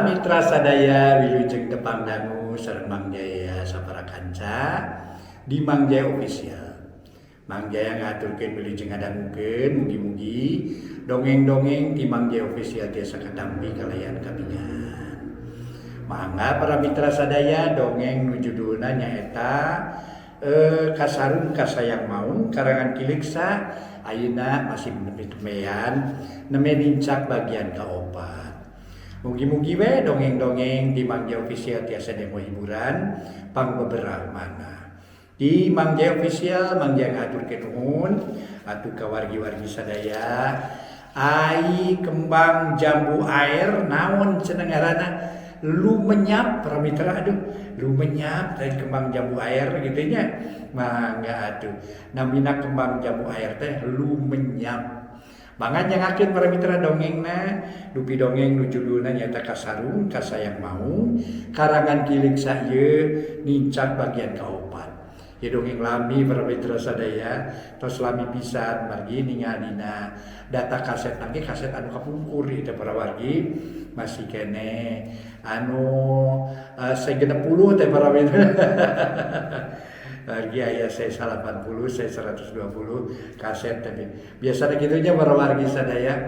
mitra sadaya wilujeng tepang dangu sareng Mang Jaya sapara kanca di Mang Jaya Official. Mang Jaya ngaturkeun wilujeng ngadangukeun mugi-mugi dongeng-dongeng di Mang Jaya Official tiasa kadampi kalayan kapingan. Mangga para mitra sadaya dongeng nu judulna nyaeta Kasarung Kasayang Maung karangan Kiliksa ayeuna masih nepi-nepian nemenincak bagian kaopat. Mugi-mugi we dongeng-dongeng di Mang Jaya Official tiasa demo hiburan pang beberapa mana. Di Mang Jaya Official Mang Jaya ngaturkeun nuhun atuh ka wargi-wargi sadaya. Ai kembang jambu air naon cenah ngaranna? Lumenyap para mitra lumenyap dari kembang jambu air gitu nya. Mangga atuh. Namina kembang jambu air teh lumenyap. Mangga nyangakeun para mitra dongengna, dupi dongeng nu judulna nyaeta Kasarung Kasayang Maung karangan Kiliksa ieu nincak bagian kaopat. Ya dongeng lami para mitra sadaya, tos lami pisan margi ningalina data kaset angge kaset anu kapungkur teh para wargi masih kene anu 60 teh para mitra. Wargi aya saya 80, saya 120 kaset tapi biasanya gitunya para wargi sadaya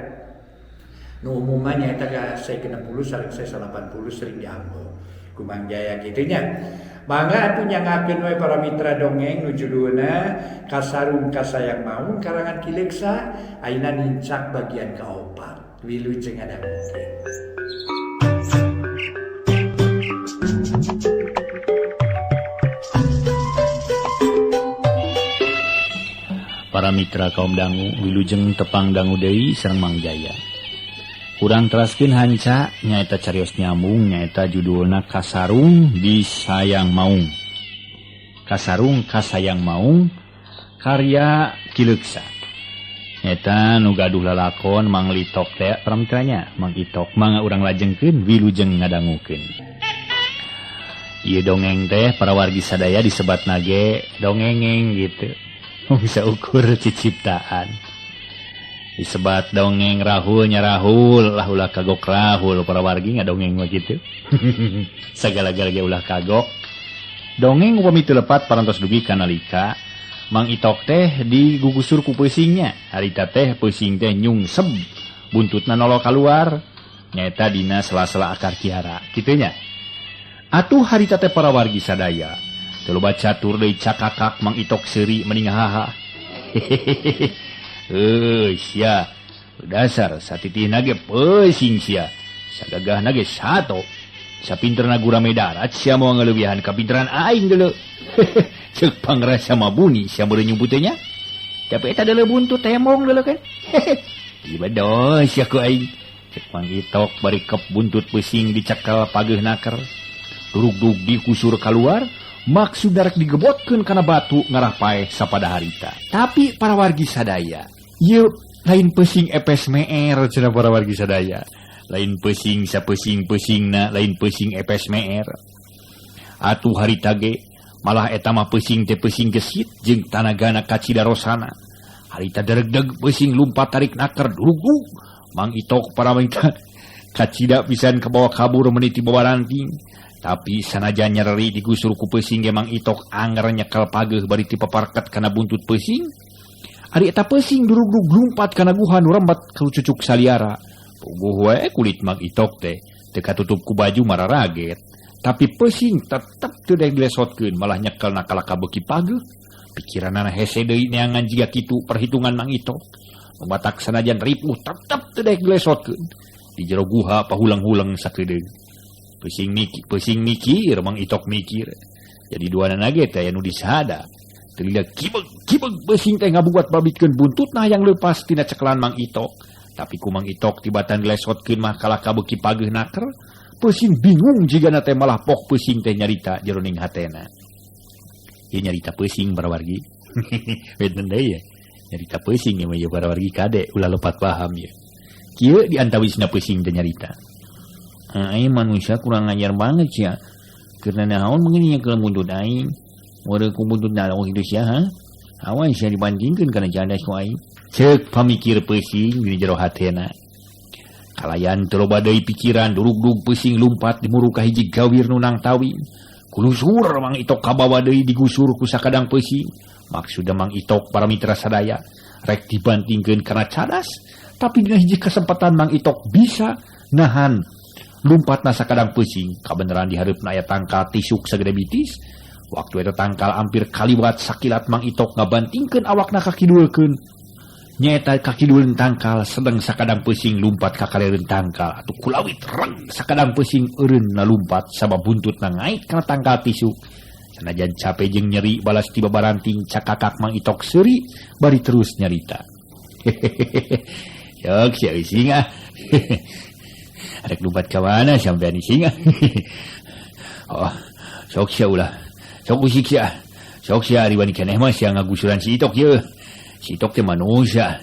nu umumna nyaeta ka saya 60 sareng saya 80 sering diambil ku Mang Jaya gitunya. Mangga atuh nyangakeun we para mitra dongeng nu judulna Kasarung Kasayang Maung karangan Kiliksa ayeuna nincak bagian kaopat. Wilujeng ngadangukeun. Para mitra kaum dangu wilujeng tepang dangu deui sareng Mang Jaya. Urang teraskeun hanca nyaeta carios nyambung nyaeta judulna Kasarung Disayang Maung. Kasarung Kasayang Maung karya Kiliksa. Nyaeta nu gaduh lalakon Mang Litok teh para mitranya, Mang Itok mangga urang lajengkeun wilujeng ngadangukeun. Ieu dongeng teh para wargi sadaya disebat nage dongengeng gitu. Bisa ukur ciptaan disebat dongeng rahul nyarahul lah ulah kagok rahul para wargi ngadongeng begitu. Sagala-gala ulah kagok dongeng upami teu lepat parantos dugi kanalika Mang Itok teh digugusur ku peusingnya harita teh peusing teh nyungseb buntutna nolol kaluar nyaeta dina sela-sela akar kiara kitu nya. Atuh harita teh para wargi sadaya teu loba catur deui cakakak Mang Itok seuri mending haha. Sia dasar satitihna ge peusing sia sagagahna ge sato sapinterna gurame darat sia moal ngaleuwihan kapinteran aing deuleu. Ceuk pangrasa mabuni sia meureun nyebut teh nya tapi eta deuleu buntut temong deuleu kan. Ibadah sia ku aing ceuk Mang Itok bari kep buntut peusing dicekal pageuh naker durug-dug dikusur kaluar maksud darek digebotkeun kana batu ngarah paeh sapada harita. Tapi para wargi sadaya, ieu lain peusing epes meer cenah para wargi sadaya. Lain peusing sapeusing-peusingna, lain peusing epes meer. Atuh harita ge malah eta mah peusing teh peusing gesit jeung tanagana kacidarosana. Harita deregdeg peusing lumpat tarik naker durug-dug. Mang Itok para wanita kacida pisan kabawa kabur meniti bawaranting. Tapi sanajan nyeri digusur ku peusing ge Mang Itok anger nyekel pageuh bari ti paparket kana buntut peusing. Ari eta peusing durug-dug lumpat kana guha nu rembat ka cucuk saliara. Puguh we kulit Mang Itok teh teu katutup ku baju mararaget. Tapi peusing tetep teu daek dilesotkeun malah nyekelna kalaka beuki pageuh. Pikiranna hese deui neangan jiga kitu perhitungan Mang Itok. Matak sanajan ripuh tetep teu daek dilesotkeun. Di jero guha pahulang-hulang sakedeung. Peusing mikir Mang Itok mikir. Jadi duana nage teh anu disada. Teu kibeg peusing teh ngabuat babitkeun buntutna yang leupas tina ceklan Mang Itok. Tapi ku Mang Itok tibatan dilesotkeun mah kalaka beuki pageuh naker. Peusing bingung jigana teh malah pok peusing teh nyarita jeroning hatena. Ieu nyarita peusing para wargi. Benten deui ya. Nyarita peusing ya mah para wargi kade ulah lepat paham ya. Kieu diantawisna peusing teh nyarita. Aing manusia kurang ngajar banget ya. Karena naon mungkin yang kelam buntut aing. Wara ku buntut nalong itu sia ha. Awan sia dibandingkeun kana janda ku aing. Ceuk pamikir peusing di jero hatena. Kalayan teloba deui pikiran durug-durug pesing lumpat dimuru ka hiji gawir nunang tawing. Kulusur Mang Itok kabawa deui digusur ku sakadang pesing. Maksudna Mang Itok para mitra sadaya rek dibantingkeun karena cadas, tapi dina hiji kesempatan Mang Itok bisa nahan lumpatna sakadang pesing. Kabeneran di hareupna aya tangkal tisuk sagede bitis. Waktu eta tangkal hampir kaliwat sakilat Mang Itok ngabantingkeun awakna ka kidulkeun. Nyaeta ka kiduleun tangkal sedang sakadang pesing lumpat ka kalereun tangkal atuh kulawit reng sakadang pesing eureun na lumpat sabab buntutna ngait kana tangkal tisuk. Sanajan capek jeung nyeri balas tiba baranting cakakak Mang Itok seuri bari terus nyarita. Sok sia using ah. Arek lumpat ka mana sampean using ah. Oh, sok sia ulah. Sok usik sia. Sok sia ari wani keneh mah sia ngagusuran si Itok ye. Si Itok teh manusia.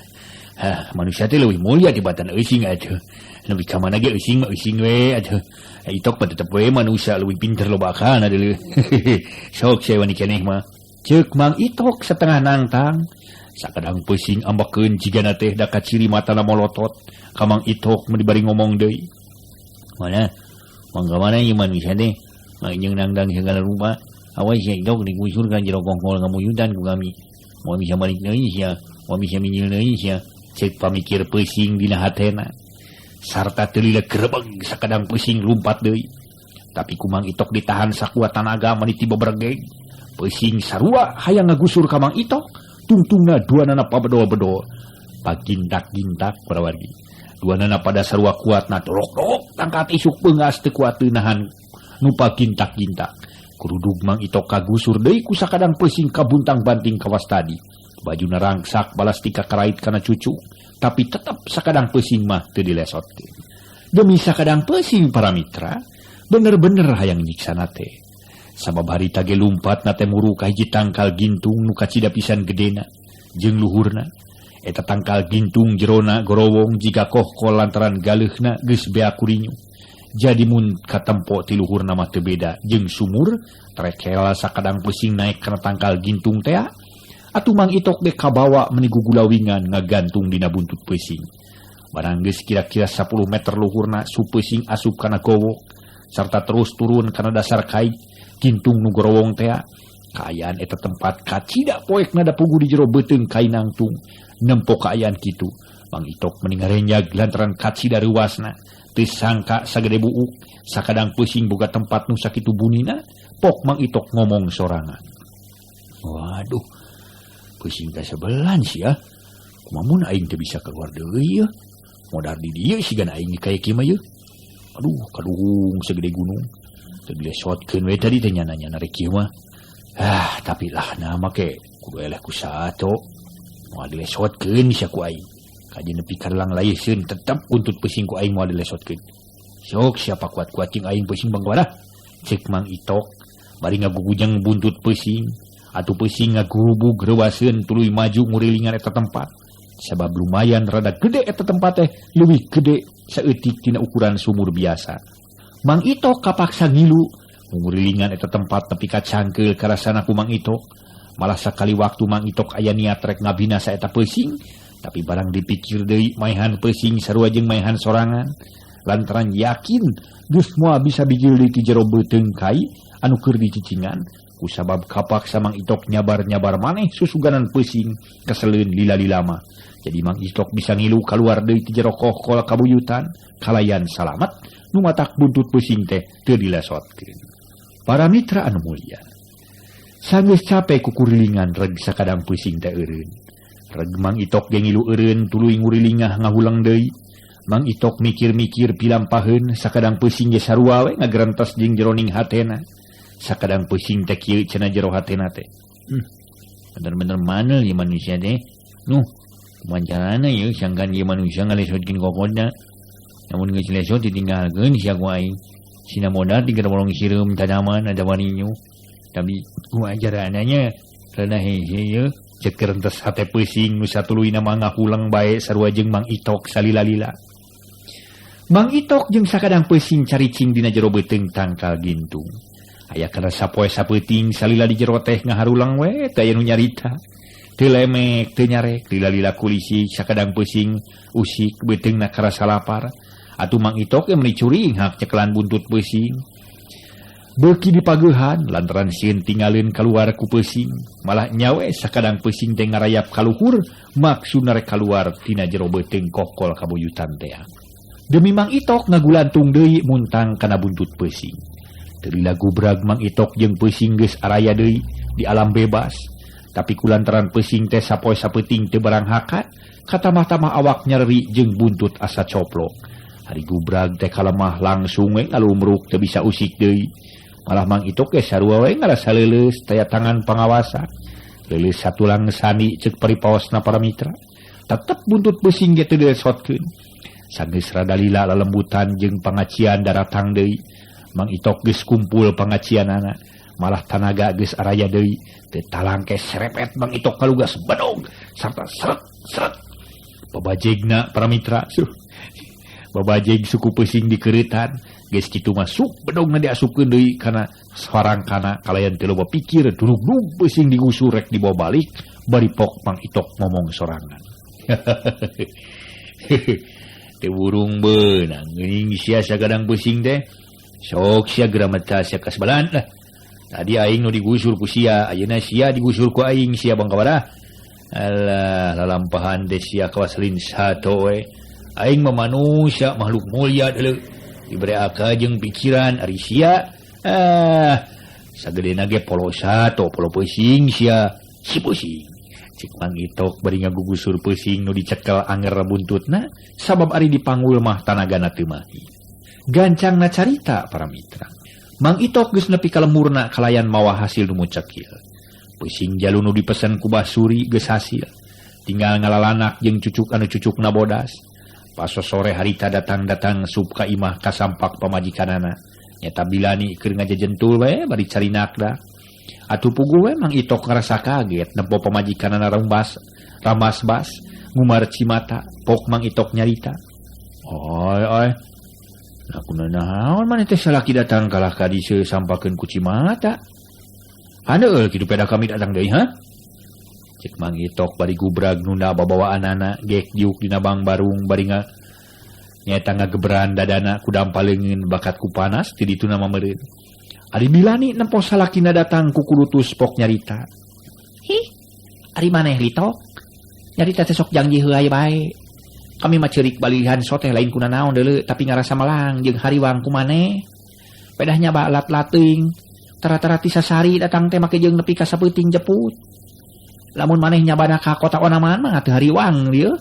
Manusia teh leuwih mulia tibatan eusing atuh. Leuwih ka mana ge eusing mah eusing we atuh. Itok mah tetep we manusia leuwih pinter lobakana deuleu. Sok saya wani keneh mah. Ceuk Mang Itok setengah nangtang. Sakadang pesing ambakeun jigana teh da kaciri matana molotot. Ka Mang Itok mah dibari ngomong deui. Mana? Mangga mana ieu manusia teh? Mangjing nangdang segala rupa. Awas si Itok digusur ka jero kongkol ngamuyudan ku kami. Mau bisa balik deui sia, mau bisa minjil deui sia. Ceuk pamikir pesing dina hatena. Sarta teu lila gerebeg sakadang pesing lumpat deui. Tapi ku Mang Itok ditahan sakuat tanaga mani tiba bergeg. Pesing sarua hayang ngagusur ka Mang Itok. Tungtungna duanana pabedo-bedo. Pagintak-gintak parawargi. Duanana pada sarua kuatna dorok-dorok tangkat isuk beungas teu kuat teu nahan nu pagintak-gintak. Kurudug Mang Itok kagusur deui ku sakadang pesing kabuntang banting kawas tadi. Bajuna rangsak balas tika karait kana cucu, tapi tetap sakadang pesing mah teu dilesotkeun. Demi sakadang pesing para mitra, bener-bener hayang nyiksana teh. Sabab harita ge lumpatna teh muru ka hiji tangkal gintung nu kacida pisan gedena jeung luhurna. Eta tangkal gintung jerona gorowong jiga kohkol lantaran galeuhna geus bea kurinyu. Jadi mun katempo ti luhurna mah teu beda jeung sumur trek heula sakadang pesing naik kana tangkal gintung teh atuh Mang Itok ge kabawa meuni gugulawingan ngagantung dina buntut pesing. Barang geus kira-kira 10 meter luhurna su pesing asup kana gowo sarta terus turun kana dasar kai gintung nu gorowong teh. Kaayaan eta tempat kacida poekna da pugu di jero beuteung kai nangtung nempo kaayaan kitu. Mang Itok meuni ngarenjag lantaran kacida ruasna. Teu sangka sagede buuk sakadang pesing boga tempat nu sakitu bunina. Pok Mang Itok ngomong sorangan. Waduh, pesing teh sebelan sia. Kumamun aing teu bisa keluar deui ya. Modar di dieu sigan aing kaya kieu mah ye. Aduh, kaduhung segede gunung. Teu dilesotkeun we tadi teh nyana-nyana rek kieu mah. Tapi lah na make kudu eleh ku sato. Moal dilesotkeun sia ku aing. Kaji nepi karlang layeseun tetep buntut pesing ku aing moal dilesotkeun. Sok siapa kuat-kuat cing aing pesing bangwara. Cek Mang Itok bari ngagugujang buntut pesing. Atuh pesing ngagurubug reuwaseun tuluy maju ngurilingan eta tempat. Sabab lumayan rada gede eta tempat teh leuwih gede saeutik tina ukuran sumur biasa. Mang Itok kapaksa ngilu ngurilingan eta tempat tepi ka cangkeul karasana ku Mang Itok. Malah sakali waktu Mang Itok aya niat rek ngabinasa eta pesing. Tapi barang dipikir deui maehan pesing sarua jeung maehan sorangan lantaran yakin geus moal bisa bijil di jero beuteung kai anu keur dicicingan kusabab kapaksa Mang Itok nyabar-nyabar maneh susuganan pesing keseleun lila-lila mah. Jadi Mang Itok bisa ngilu kaluar deui ti jero kohkol kabuyutan kalayan salamet nu matak buntut pesing teh teu dilesotkeun. Para mitra anu mulia, sanggeus capek kukurilingan reg sakadang pesing teh eureun. Reg Mang Itok ge ngilu eureun tuluy ngurilingah ngahulang deui. Mang Itok mikir-mikir pilampaheun sakadang pesing ge sarua we ngagerentos jeung jeroning hatena. Sakadang pesing teh kieu cenah jero hatena teh. Bener-bener manel ieu manusia teh. Nuh, kumaha carana ieu sangkan ieu manusia ngalesotkeun kokodna. Namun geus lesot ditinggalkeun sia ku aing. Sina modal tinggal bolong sireum tanaman ada waninyu. Tapi kumaha carana nya? Karena hese ieu cek kerentos hate pesing nu satuluyna mah ngahulang bae sarua jeung Mang Itok salila-lila. Mang Itok jeung sakadang pesing caricing dina jero beuteung tangkal gintung. Aya kana sapoe sapeuting salila di jero teh ngaharulang we teh anu nyarita. Teu lemek teu nyarek lila-lila kulisi sakadang pesing usik beuteungna karasa lapar. atuh Mang Itok yang menicuring hak cekelan buntut pesing. Beuki dipagehan lantaran sieun tingalin keluar ku pesing, malah nyawe sakadang pesing teh ngarayap kaluhur maksudna rek kaluar tina jero beuteung kokol kabuyutan teh. Demi Mang Itok ngagulantung deui muntang kana buntut pesing. Teu gubrag Mang Itok jeung pesing geus araya deui di alam bebas. Tapi kulantaran pesing teh sapoe sapeuting teu barang hakat, katamah-tamah awak nyeri jeung buntut asa coplok. Hari gubrag teh kalemah langsung we ngalumruk teu bisa usik deui. Malah Mang Itok ge sarua we ngarasa leuleus taya tangan pangawasa. Leuleus satulang sani ceuk paripaosna para mitra. Tetep buntut pesing ge teu dilesotkeun. Sageus rada lila lalembutan jeung pangacian daratang deui. Mang Itok geus kumpul pangacianana. Malah tanaga geus araya deui teu talangke serepet Mang Itok kalugas bedog sarta seret babajegna para mitra babajeg suku pesing dikeuretan geus kitu masuk bedogna diasupkeun deui kana sarangkana kalayan teu loba pikir dulug-dulug pesing digusur rek dibawa balik bari pok Mang Itok ngomong sorangan. Teu burung beunang geuning sia sagadang pesing teh sok sia gramata sia kasbalan lah. Tadi aing nu digusur ku sia, ayeuna sia digusur ku aing sia bang kabara. Alah, lalampahan teh sia kawaslin sato we. Aing mah manusia makhluk mulia deuleu. Dibere akal jeung pikiran ari sia. Sagedena ge polo sato, polo pesing sia, si pesing. Cik Mang Itok bari ngagugusur pesing nu dicekel anger buntutna, sabab ari dipanggul mah tanagana teu mati. Gancangna carita para mitra. Mang Itok geus nepi ka lemurna kalayan mawa hasil nu mucek kieu. Pesing jalu nu dipesen ku Basuri geus hasil. Tinggal ngalalanak jeung cucuk anu cucukna bodas. Pas sore harita datang-datang sup ka imah kasampak pamajikanana. Nyata bilani keur ngajejentul we bari carinakda. Atuh puguh we Mang Itok ngarasa kaget nempo pamajikanana ramas bas ngumar cimata pok Mang Itok nyarita. Oi. Aku naon maneh teh salaki datang kalah ka dieu sampakeun ku Cimata. Haneueul kitu peda kami datang deui ha? Cek Mang Itok bari gubrag nunda babawaanana gek diuk dina bang barung bari nyaeta ngagebran dadana ku dampaleungeun bakat ku panas ti ditu na mameureun. Ari bilani nempo salakina datang ku kulutus pok nyarita. Ari maneh Ritok? Nyarita teh sok janji heula bae. Kami mah ceurik balihan soteh lain kuna naon deuleu tapi ngarasa melang jeung hariwang kumaneh. Pedahnya balat lating. Tara-tara ti sasari datang teh make jeung nepi ka sapeuting jeput. Lamun maneh nyabana ka kota Onaman mah teu hariwang dieu.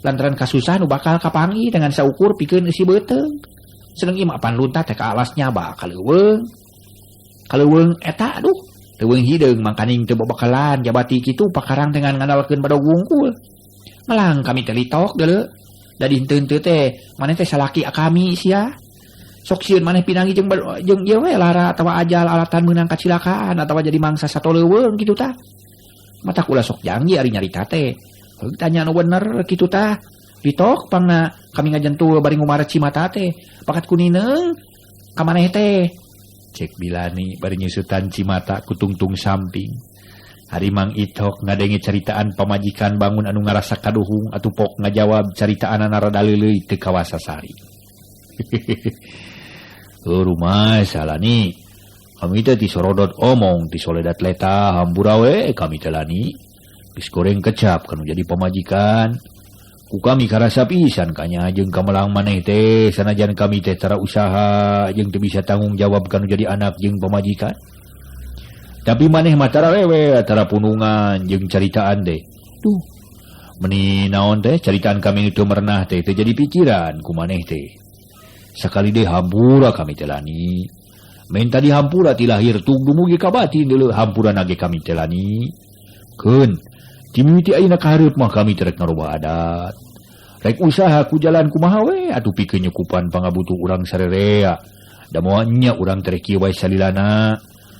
Lantaran kasusah nu bakal kapangi dengan saukur pikeun eusi beuteung. Seneng ieu mah pan luntah teh ka alas nyaba kaleuweung. Kaleuweung eta aduh, teuweung hideung mangkaning teu babakalan jabati kitu pakarang dengan ngandalkeun badog wungkul. Melang kami teh Litok deuleu. Da dinteun-teu teh maneh teh salaki kami sia. Sok sieun maneh pinangi jeung ieu we lara atawa ajal alatan meunang kacilakaan atawa jadi mangsa satoleuweung kitu tah. Mata kula sok janji ari nyarita teh. Tanya nu bener kitu tah. Litok pangna kami ngajentul bari ngumar Cimata teh. Pakat kunineng ka maneh teh. Cek Bilani bari nyusutan Cimata ku tungtung samping. Hari Mang Itok ngadengi caritaan pamajikan bangun anu ngarasa kaduhung atuh pok ngajawab caritaanana rada leuleuy teu kawasa sari. Rumah salah ni. Kami teh ti sorodot omong ti soledat leta hambura we kami teh lani. Geus goreng kecap kanu jadi pamajikan. Ku kami karasa pisan kanya jeung kamelang maneh teh sanajan kami teh tara usaha jeung teu bisa tanggung jawab kanu jadi anak jeung pamajikan. Tapi maneh mah tara wewe tara punungan jeung caritaan teh. Duh. Meni naon teh caritaan kami itu merenah teh teu jadi pikiran ku maneh teh. Sakali deh hampura kami teh lani. Men tadi hampura ti lahir tug dumugi ka batin deuleu hampura nage kami teh lani. Keun ti mimiti ayeuna kahareup mah kami teh rek narubah adat. Rek usaha ku jalan kumaha we atuh pikeun nyukupan pangabutuh urang sarerea. Da moal nya urang teh kieu wae salilana.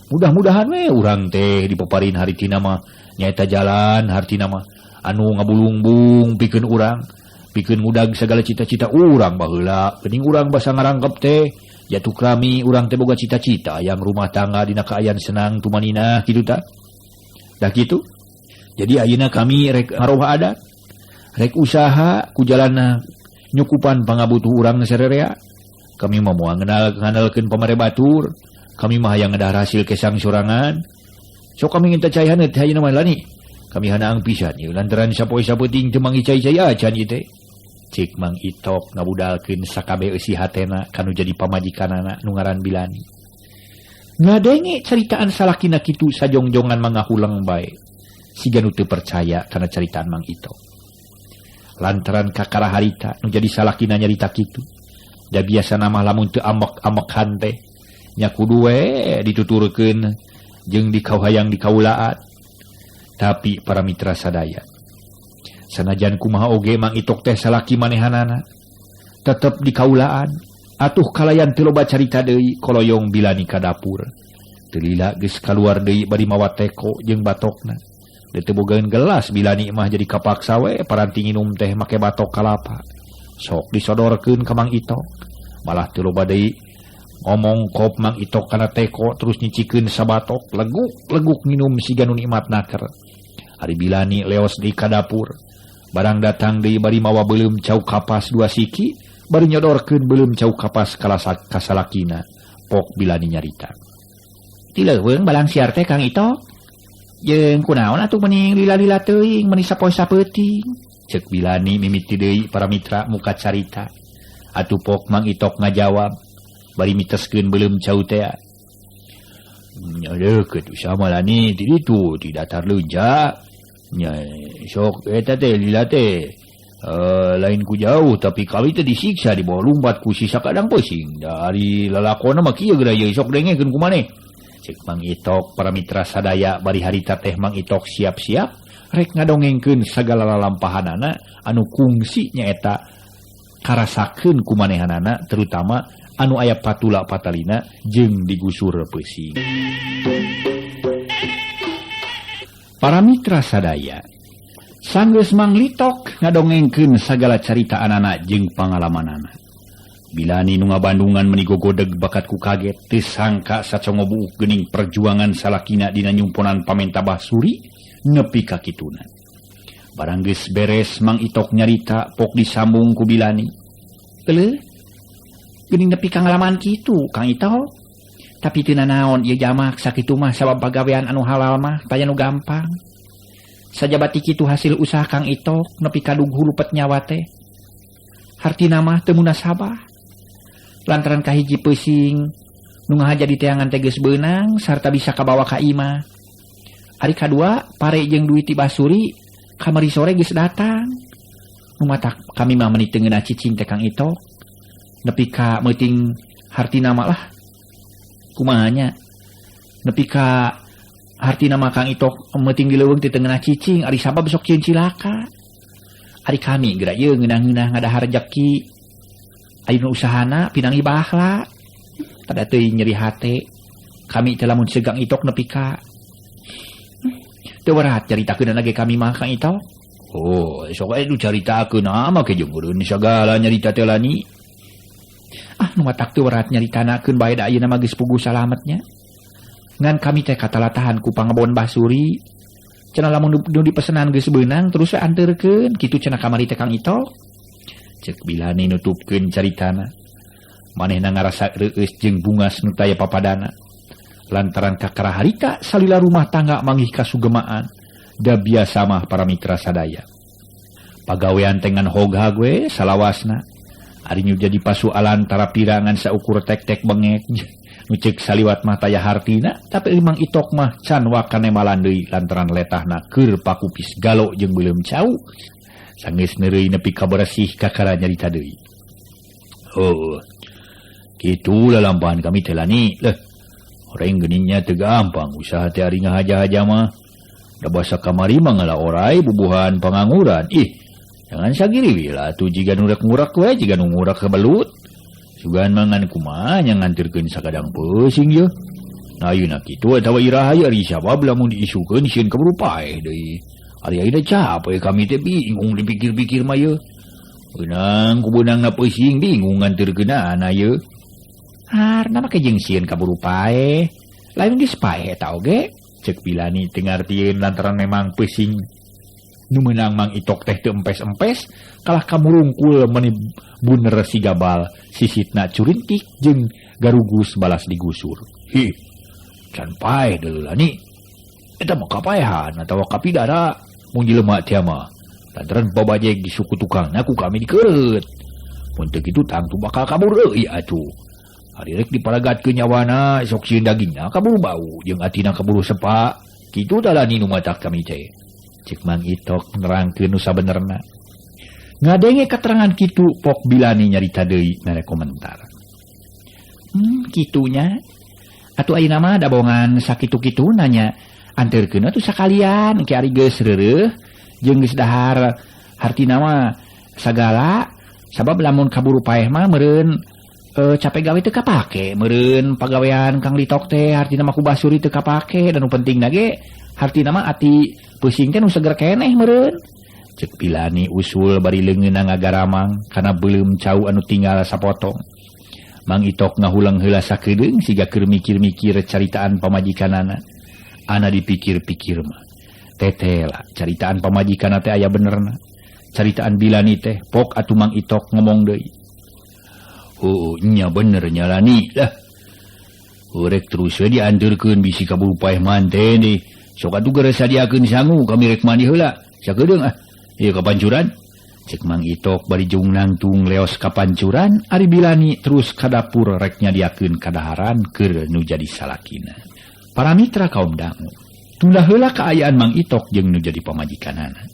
Mudah-mudahan we urang teh dipaparin haritina mah nyaeta jalan hartina mah anu ngabulungbung pikeun urang, pikeun ngudag sagala cita-cita urang baheula. Geuning urang basa ngarangkep teh jatuh krami urang teh boga cita-cita yang rumah tangga dina kaayan senang tumaninah kitu tah. Da kitu. Jadi ayeuna kami rek ngaroba adat, rek usaha ku jalanna nyukupan pangabutuh urang sarerea. Kami mah moal nganalkeun pamare batur. Kami mah hayang ngedah hasil kesang sorangan. Sok kami nginta cai haneut hayeuna mah lani. Kami hanaang pisan ieu lantaran sapoe sapeting teu mangicai-cai acan ieu teh. Cik Mang Itok ngabudalkeun sakabe eusi hatena kanu jadi pamajikanana nu ngaran Bilani. Ngadenge caritaan salakina kitu sajongjongan mangahulang bae. Siga nu teu percaya kana caritaan Mang Itok. Lantaran kakara harita nu jadi salakina nyarita kitu. Da biasa nama lamun teu amek-amekan teh nya kudu we dituturkeun jeung dikauhayang dikaulaan. Tapi para mitra sadaya, sanajan kumaha oge Mang Itok teh salaki manehanana tetep dikaulaan. Atuh kalayan teu loba carita deui koloyong Bilani ka dapur. Teu lila geus kaluar deui bari mawa teko jeung batokna. Teu bogaeun gelas Bilani mah jadi kapaksa we paranti nginum teh make batok kalapa. Sok disodorkeun ka Mang Itok. Malah teu loba deui ngomong kop Mang Itok kana teko terus nyicikeun sabatok leguk nginum siga nu nikmat naker. Ari Bilani leos di ka dapur. Barang datang deui bari mawa beuleum cau kapas 2 siki, bari nyodorkeun beuleum cau kapas ka salakina. Pok Bilani nyarita. Ti leuweung balang siar teh Kang Itok. Jeung kunaon atuh mending lila-lila teuing meuni sapoe sapeuting. Ceuk Bilani mimiti deui para mitra muka carita. Atuh pok Mang Itok ngajawab bari miteskeun beuleum cau teh. Nya deukeut usama lani di ditu di datar leunja. Nya sok eta teh lila teh lain ku jauh tapi kali teh disiksa di bawah lumpat ku sisa kadang pesing dari lalakona mah kieu geura ye sok dengekeun ku maneh. Ceuk Mang Itok para mitra sadaya bari harita teh Mang Itok siap-siap rek ngadongengkeun sagala lalampahanana anu kungsi nyaeta karasakeun ku manehanana terutama anu aya patula patalina jeung digusur pesing. Para mitra sadaya, sanggeus Mang Litok ngadongengkeun sagala carita anana jeung pangalamanana. Bilani nu ngabandungan meuni gogodeg bakat ku kaget teu sangka sacongo buuk geuning perjuangan salakina dina nyumponan pamenta Basuri nepi ka kituna. Barang geus beres Mang Itok nyarita pok disambung ku Bilani. Euleuh, geuning nepi ka ngalaman kitu Kang Itok. Tapi teu naon ieu jamak sakitu mah sabab pagawean anu halal mah taya nu gampang. Sajabati kitu hasil usaha Kang Itok nepi ka dug hulupet nyawa teh. Hartina mah teu munasabah. Lantaran kahiji peusing nu ngahaja di teangan teh geus beunang sarta bisa kabawa ka imah. Ari kadua pare jeung duit ti Basuri kamari sore geus datang. Nu matak kami mah meuni teu ngeunah cicing teh Kang Itok. Nepi ka meuting hartina mah lah. Kumahanya nepi ka hartina mah Kang Itok meuting di leuweung teu ngeunah cicing ari sabab sok cieun cilaka. Ari kami geura ieu ngeunah-ngeunah ngadahar rejeki. Ari nu usahana pinang ibahla. Pada teuing nyeri hate. Kami teh lamun segang Itok nepi ka teu berat caritakeun lagi kami mah Kang Itok. Oh, sok aya nu caritakeun ama ke jeung urun sagala nyarita teh lani. Nu matak teu berat nyaritanakeun bae da ayeuna mah geus puguh salametnya. Ngan kami teh katalatahan ku pangabon Basuri. Cenah lamun nu dipesenan geus beunang terus anteurkeun kitu cenah kamari teh Kang Itok. Ceuk Bilani nutupkeun caritana. Manehna ngarasa reueus jeung bungas nu taya papadana. Lantaran kakara harita salila rumah tangga manggih kasugemaan. Da biasa mah para mitra sadaya. Pagawean teh ngan hogha we salawasna. Ari nu jadi pasualan tara pirangan saukur tek-tek bengek. Nu ceuk saliwat mah taya hartina, tapi Mang Itok mah can wakane malan deui lantaran letahna keur pakupis galo jeung beuleum cau. Sanggeus neureui nepi ka bersih kakara nyarita deui. Oh, kitu lalampahan kami teh lani. Leh, oreng geuningnya teu gampang usaha teh ari ngahaja-haja mah. Da basa kamari mah ngala orai bubuhan pangangguran. Jangan sagiri lah tu jika nurak-ngurak we jika ngurak kebelut. Sugan mangan kumaha nya nganterkeun sakadang peusing ye. Nah ayeuna kitu eta we iraha ari sabab lamun diisukeun sieun kaburu paeh deui. Ari ayeuna capek kami teh bingung dipikir-pikir mah ye. Beunang ku beunangna peusing bingung nganterkeunana ye. Harna make jeung sieun kaburu paeh. Lain geus paeh eta oge. Ceuk Bilani teu ngartieun lantaran memang peusing. Nu menang Mang Itok teh teu empes-empes kalah kamurungkul meni buner si Gabal sisitna curintik jeung garugus balas digusur. Hi, can paeh deulani. Eta mah kapaehan atawa kapidara mun jelema teh mah. Lantaran babajeg di suku tukangna ku kami dikeut. Mun teu kitu tangtu bakal kabur euy atuh. Ari rek diparagatkeun nyawana sok sieun dagingna kaburu bau jeung atina kaburu sepa. Kitu dalani nu matak kami teh. Cek Mang Itok nerangkeun nu sabenerna. Ngadenge keterangan kitu pok Bilani nyarita deui mere komentar. Kitunya. Atuh ayeuna mah dabongan sakitu-kitu nanya anteurkeun atuh sakalian engke ari geus reureuh jeung geus dahar hartina mah sagala sabab lamun kaburu paeh mah meureun capek gawe teu kapake meureun pagawean Kang Litok teh hartina mah ku basuri teu kapake dan nu pentingna ge hartina mah ati pusing teh nu seger keneh meureun. Cek Bilani usul bari leungeunna ngagaramang kana beuleum cau anu tinggal sapotong. Mang Itok ngahulang heula sakeudeung siga keur mikir-mikir caritaan pamajikanana. Ana dipikir-pikir mah. Tetela caritaan pamajikanna teh aya benerna. Caritaan Bilani teh pok atuh Mang Itok ngomong deui. Oh, nya bener nyalani lah. Urek terus we dianjeurkeun bisi kaburu paeh mante deui. Sok atuh geus sadiakeun sangu kami rek mandi heula. Sakeudeung ah. Ieu ka pancuran. Cek Mang Itok bari jung nangtung leos ka pancuran, ari Bilani terus ka dapur rek nyadiakeun kadaharan keur nu jadi salakina. Para mitra kaum dangu, tunda heula kaayaan Mang Itok jeung nu jadi pamajikanana.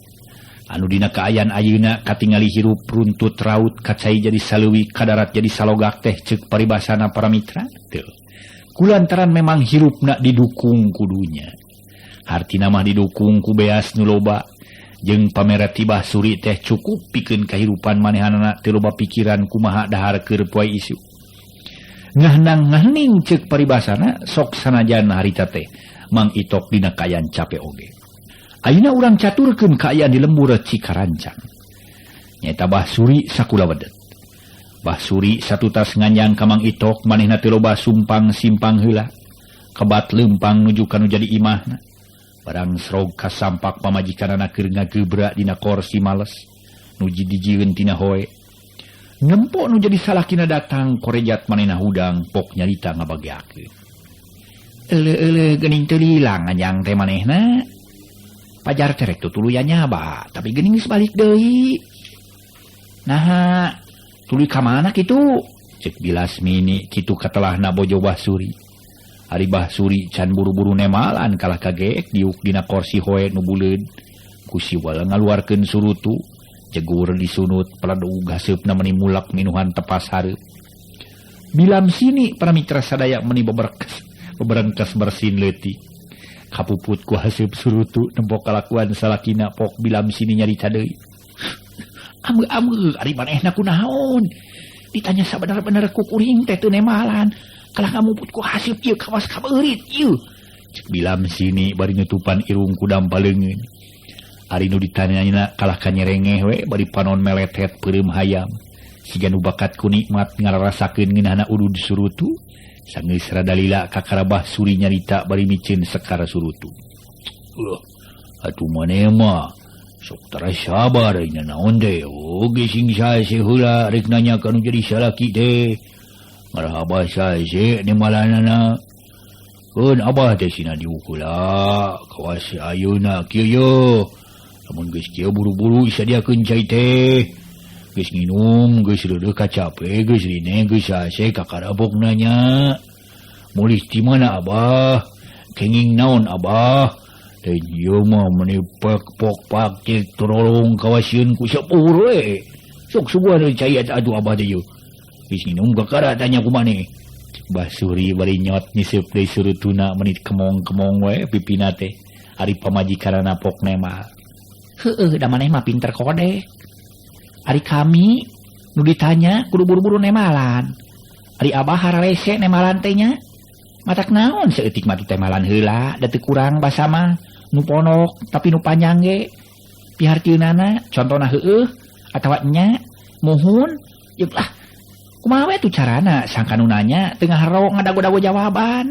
Anu dina kaayaan ayeuna katingali hirup runtut raut kacai jadi saleuwi kadarat jadi salogak teh ceuk paribasana para mitra teu. Kulantaran memang hirupna didukung kudunya. Hartina mah didukung ku beas nu loba. Jeung pamere tibah suri teh cukup pikeun kahirupan manehanana teu loba pikiran kumaha dahar keur poe isu. Ngahnang-ngahning ceuk paribasana sok sanajan harita teh Mang Itok dina kaayaan capek oge. Ayeuna urang caturkeun kaayaan di lembur Cikarancang. Nyaeta Bah Suri sakula wedet. Bah Suri satutas nganjang ka Mang Itok manehna teu loba sumpang simpang heula. Kebat leumpang nuju ka nu jadi imahna. Barang srog kasampak pamajikanana keur ngagebra dina kursi males nuji dijieun tina hoe. Ngempo nu jadi salakina datang korejat manehna hudang pok nyarita ngabageakeun. Eule geuning teu lilang anjang teh manehna. Pajar teh rek tutuluyan nyaba, tapi geuning geus balik deui. Naha, tuluy ka mana kitu? Cek Bilasmini kitu katelahna bojo Bah Suri. Ari Bah Suri can buru-buru nemalan kalah kageek diuk dina kursi hoe nu buleud. Ku siwala ngaluarkeun surutu, jegur disunut peladug haseupna meni mulak minuhan tepas hareup. Bilam sini para mitra sadaya meni beberengkes bersin leutik. Kapuput ku haseup surutu nempok kalakuan salakina pok Bilam sini nyarita deui. Ameu ari manehna kunaon? Ditanya sabener-bener ku kuring teh teu nemalan. Kalah ngamuput ku haseup ieu kawas kabeurit ieu. Cek Bilam sini bari nutupan irung ku dampaleungeun. Ari nu ditanyana kalah kanyerengeh we bari panon meletet peureum hayam. Siga nu bakat ku nikmat ngararasakeun ngeunana udud surutu. Sanggeus rada lila kakara Bah Suri nyarita bari miceun sekar surutu. Atuh maneh mah sok tara sabar nya naon teh. Oge sing sae heula rek nanya ka nu jadi salaki teh. Marhaba sae nemalanana. Keun abah teh sina diukula kawas ayeuna kieu yo. Lamun geus kieu buru-buru sadiakeun cai teh. Geus nginum, geus reureuh kacape, geus rine, geus sase kakarabok nanya. Mulih ti mana abah? Kenging naon abah? Teh ieu mah meni pok-pok cek torolong kawasieun ku sepur we. Sok subuhan cai atuh abah teh ieu. Geus nginum kakara tanya ku maneh. Bah Suri bari nyot niseup deui surutuna menit kemong-kemong we pipina teh. Ari pamajikanana pok nemal. Heueuh da maneh mah pinter kode. Ari kami nu ditanya kudu buru-buru nemalan. Ari abah hararese nemalan teh nya. Matak naon saeutik mah ditemalan heula da teu kurang basa mah nu ponok tapi nu panjang ge. Pihartieunana contona heueuh atawa nya muhun yeuk lah. Kumaha we tuh carana sangka nu nanya teu ngaharo ngadago-dago jawaban.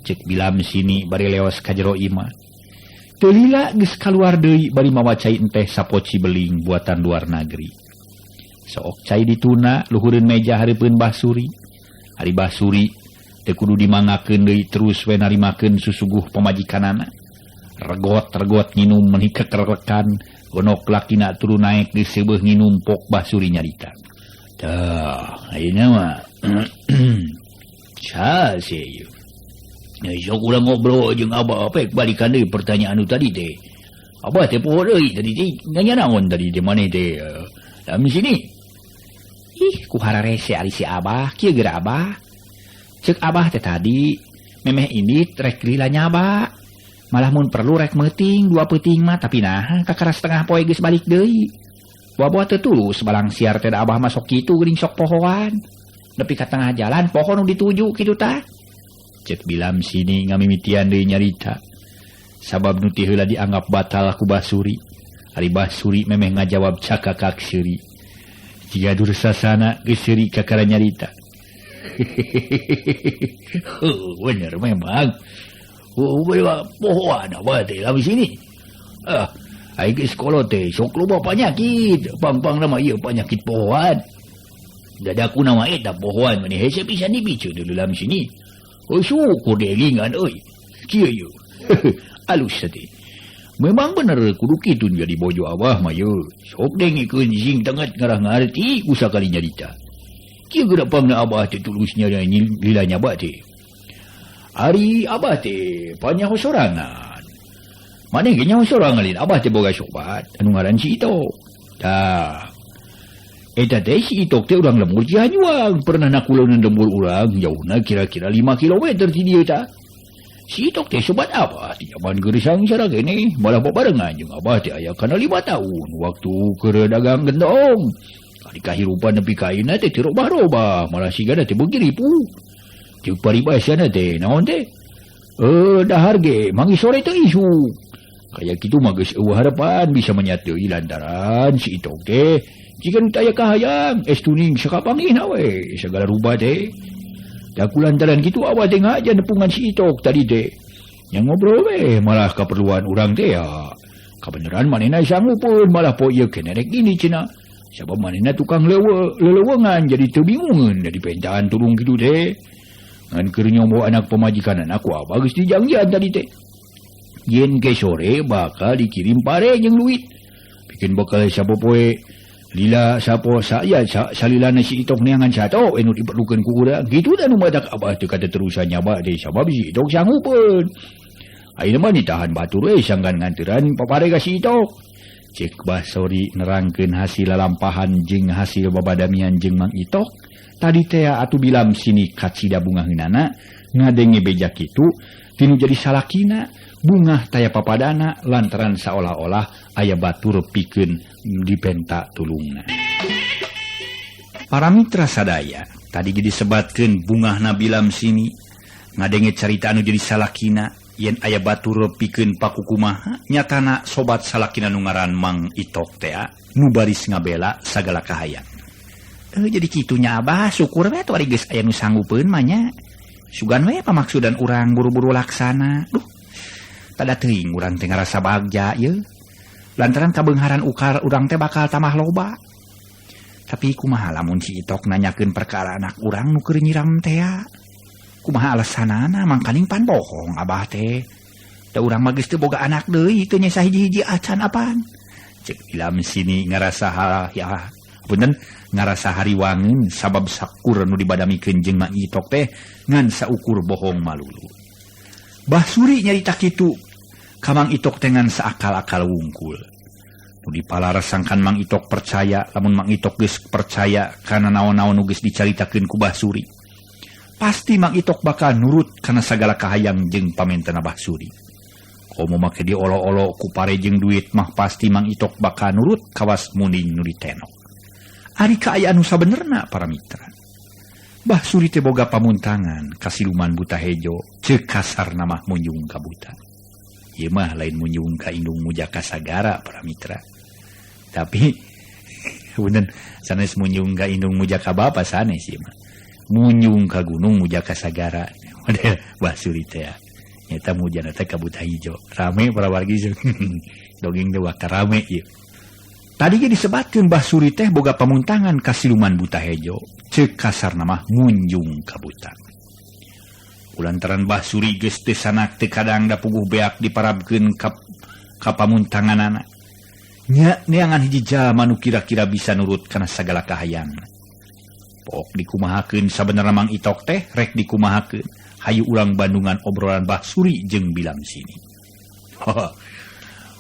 Cek Bilam sini bari leos ka jero imah. Telila geus kaluar deui bari mawa cai teh sapoci beling buatan luar negeri. Sok cai dituna luhureun meja hareupeun Basuri. Ari Basuri teu kudu dimangakeun deui terus we narimakeun susuguh pamajikanana. Regot-regot nginum menikah kerekan gonok lakina turu naik di sebuah nginum pok Basuri nyarita. Dah, ayeuna mah sa seueur. Sok urang ngobrol jeung Abah pek balikan deui pertanyaan anu tadi teh. Abah teh poho deui tadi teh nanya naon tadi di mana teh? Dalam sini. Ih, ku hararese ari si Abah, kieu geura Abah. Ceuk Abah teh tadi memeh ini rek lila nyaba. Malah mun perlu rek meuting 2 peuting mah tapi nah kakara setengah poe geus balik deui. Buah-buah teu tulus balang siar teh da Abah mah sok kitu geuning sok pohoan. Nepi ka tengah jalan pohon nu dituju kitu tah. Cek bilam sini ngamimitian deui nyarita. Sabab nu ti heula dianggap batal ku Basuri. Ari Basuri memeh ngajawab cakakak seuri. Jika dursasana geus seuri kakara nyarita. Bener memang. Pohoan apa teh lawan sini. Ai geus kolot teh sok loba panyakit. Pang-pang nama ieu penyakit pohoan. Dadaku nama eta pohoan mani hese pisan dibicu dulu dalam sini. Oh syukur delingan euy. Kieu ye. Alus teh. Memang bener kudu kitu jadi bojo Abah mah ye. Sok dengikeun sing tenget ngarah ngarti kusakali nyarita. Kieu geura pangna Abah teh tulusnya lila nyaba teh. Ari Abah teh panyaho sorangan. Mane ge nyaho sorangan lin Abah teh boga sobat anu ngaran si Itok. Tah. Eta teh si Itok teh urang lembur Cianjuang, pernah nakuleuneun lembur urang jauhna kira-kira 5 kilometer ti dieu tah. Si Itok teh sobat Abah di zaman gersang saragene, malah babarengan jeung Abah teh aya kana 5 tahun waktu keur dagang gendong. Ari kahirupan nepi ka ayeuna teh teu robah-robah, malah sigana teh beuki ripu. Cuk paribasana teh naon teh? Dahar ge mangi sore teh isu. Kayak kitu mah geus eueuh harapan bisa menyateuy lantaran si Itok teh jika taya kahayang estuning sakapangihna we segala rubah teh. Da kulantaran kitu Abah teh ngajan nepungan si Itok tadi teh. Yang ngobrol we malah keperluan urang teh ya. Kabeneran manehna sanggupeun malah poe ieu keneh rek gini cenah. Sabab manehna tukang leuweungan jadi teu bingungeun da dipentaan tulung kitu teh. Ngan keur nyombo anak pemajikanana ku Abah geus dijangjian tadi teh. Yen ke sore bakal dikirim pare jeung duit. Bikin bakal sapopoe lila sapo saya salilana si Itok neangan sato anu diperlukeun ku urang. Kitu da nu madak Abah teu kata terusan nyaba teh sabab si Itok sanggupeun. Ayeuna mah ditahan batur we sanggan nganteuran papare ka si Itok. Cek Basuri nerangkeun hasil lalampahan jeung hasil babadamian jeung Mang Itok. Tadi teh atuh bilam sini kacida bunga heunana ngadenge beja kitu tinu jadi salakina bunga taya papadana lantaran saolah-olah aya batur pikeun dipenta tulungna. Para mitra sadaya tadi jadi sebatkeun bungahna bilam sini ngadenge carita anu jadi salakina yen aya batur pikeun pakukumaha nyatana sobat salakina nu ngaran Mang Itok teh nu baris ngabela sagala kahayang. Jadi kitunya Abah syukur we atuh ari geus aya nu sanggupeun mah nya. Sugan we pamaksudan urang buru-buru laksana. Duh. Tada teuing urang teh ngarasa bagja ye. Lantaran kabeungharan ukar urang teh bakal tamah loba. Tapi kumaha lamun si Itok nanyakeun perkara anak urang nu keur nyiram teh ya. Kumaha alesanana mangkaning pan bohong Abah teh. Da urang mah geus teu boga anak deui teu nya sahiji-hiji acan apaan. Cek ilam sini ngarasa ya punten ngarasa hariwangeun sabab sakur nu dibadamikeun jeung Mang Itok teh ngan saukur bohong malulu. Basuri nyarita kitu ka Mang Itok teh ngan saakal-akal wungkul. Nu dipalaresangkan Mang Itok percaya lamun Mang Itok geus percaya kana naon-naon nu geus dicaritakeun ku Basuri. Pasti Mang Itok bakal nurut kana sagala kahayang jeung pamintena Basuri. Komo make diolo-olo ku pare jeung duit mah pasti Mang Itok bakal nurut kawas muning nu ditenok. Ari kaayaan nu sabenerna para mitra. Basuri teh boga pamuntangan kasiluman buta hejo ceuk kasarna mah munjung ka buta. Ieu mah lain munjung ka indung mujaka sagara para mitra. Tapi bener sanes munjung ka indung mujaka bapa sanes ieu mah. Munjung ka gunung mujaka sagara. Model Basuri teh. nyata mujana teh ka buta hijau rame para wargi dongeng dewa rame ieu tadi ge disebatkeun Mbah Suri teh boga pamuntangan ka siluman buta hejo ceuk kasarna mah ngunjung ka buta ulantaran Mbah Suri geus teu sanak teu kadang da puguh beak diparabkeun ka pamuntanganana nya neangan hiji jalma nu kira-kira bisa nurut kana sagala kahayangna pok dikumahakeun sabenerna Mang Itok teh rek dikumahakeun hayu ulang bandungan obrolan Mbah Suri jeung Bilam Sini.